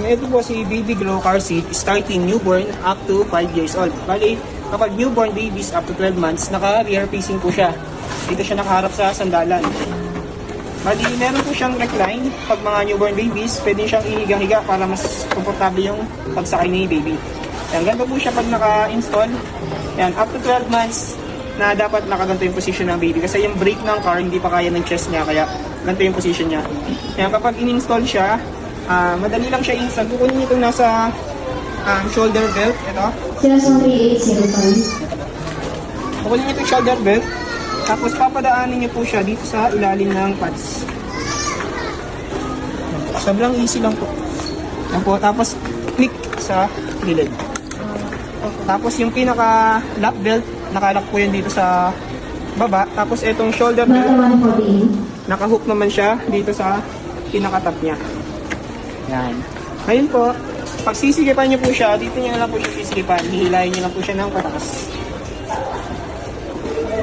Ito po si Baby Glow car seat starting newborn up to 5 years old. Bali, kapag newborn babies up to 12 months, naka-rear facing po siya. Dito siya nakaharap sa sandalan. Bali, meron po siyang recline. Pag mga newborn babies, pwede siyang ihiga-higa para mas komportable yung pagsakay ni baby. Yan, ganito po siya pag naka-install. Yan, up to 12 months na dapat nakaganto yung position ng baby. Kasi yung brake ng car, hindi pa kaya ng chest niya, kaya ganito yung position niya. Yan, kapag in-install siya, madali lang siya install. Kukunin niyo itong nasa shoulder belt. Ito. Sila 3805. Kukunin niyo itong shoulder belt. Tapos papadaanin niyo po siya dito sa ilalim ng pads. Sobrang easy lang po. Yan po. Tapos click sa gilid. Tapos yung pinaka lap belt, nakalock po yan dito sa baba. Tapos itong shoulder belt, nakahook naman siya dito sa pinaka-top niya. Yan. Ngayon po, pag sisigipan niyo po siya, dito niyo lang po siya sisigipan. Hihilayin niyo lang po siya ng pataas.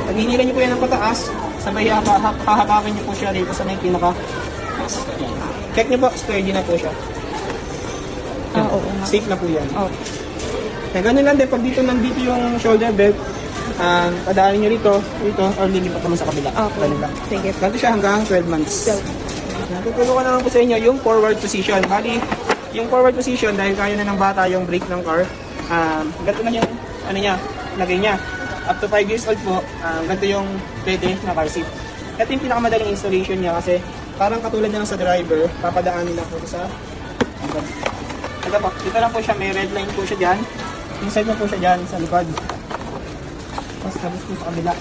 Pag hinila niyo po yan ng pataas, sabay hahapakan niyo po siya dito sa may pinaka. Check niyo po, sturdy na po siya. Oo. Safe na po yan. Okay. Kaya ganun lang din, pag dito nandito yung shoulder belt, padaanin nyo rito, or lilipat naman sa kabila. Okay. Ganun lang. Sige. Ganito siya hanggang 12 months. Natutulungan naman po sa inyo yung forward position. Bali, yung forward position, dahil kaya na ng bata yung brake ng car, ganito na yung, lagay niya. Up to 5 years old po, ganito yung pwede na car seat. Ito yung pinakamadaling installation niya kasi parang katulad na lang sa driver, papadaanin lang po sa ito po, dito lang po siya, may red line po siya dyan. Inside na po siya dyan sa likod. Tapos po sa kabila.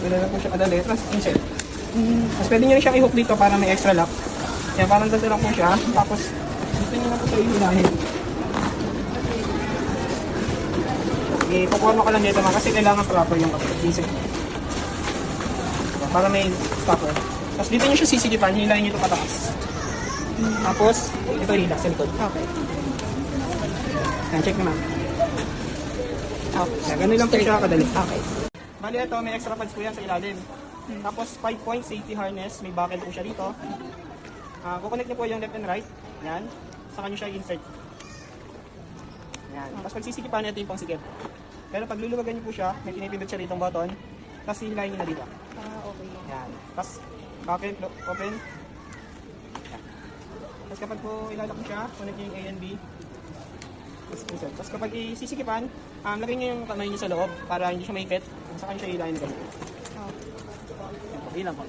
Dito lang po siya kadali. Tapos inside. Tapos pwede nyo rin siyang i-hook dito para may extra lock. Kaya parang dito lang po siya. Tapos dito nyo lang po siya ihilahin. Ipukuha ko lang dito kasi kailangan proper yung kapatid. Para may stopper. Tapos dito nyo siya sisigipan, hilahin nyo ito pataas. Tapos, ito relax sa likod. Okay. Yan, check naman. Okay. Ganun lang po siya kadali. Okay. Bali ito, may extra pads po yan sa ilalim. Tapos 5-point safety harness, may buckle po siya dito. Kukonect nyo po yung left and right. Yan. Saka nyo siya insert. Yan. Tapos pag sisigipan nyo, ito yung pangsikip. Pero pag luluwagan nyo po siya, may pinipindot siya rito button. Tapos hilahin nyo na dito. Okay. Yan. Tapos open. Yan. Tapos kapag po ilalak mo siya, connect nyo yung A and B. Tapos kapag isisikipan, lagay nyo yung kamay nyo sa loob para hindi siya maipit. Saka nyo siya hilahin na ganito. Yan po, ilan po.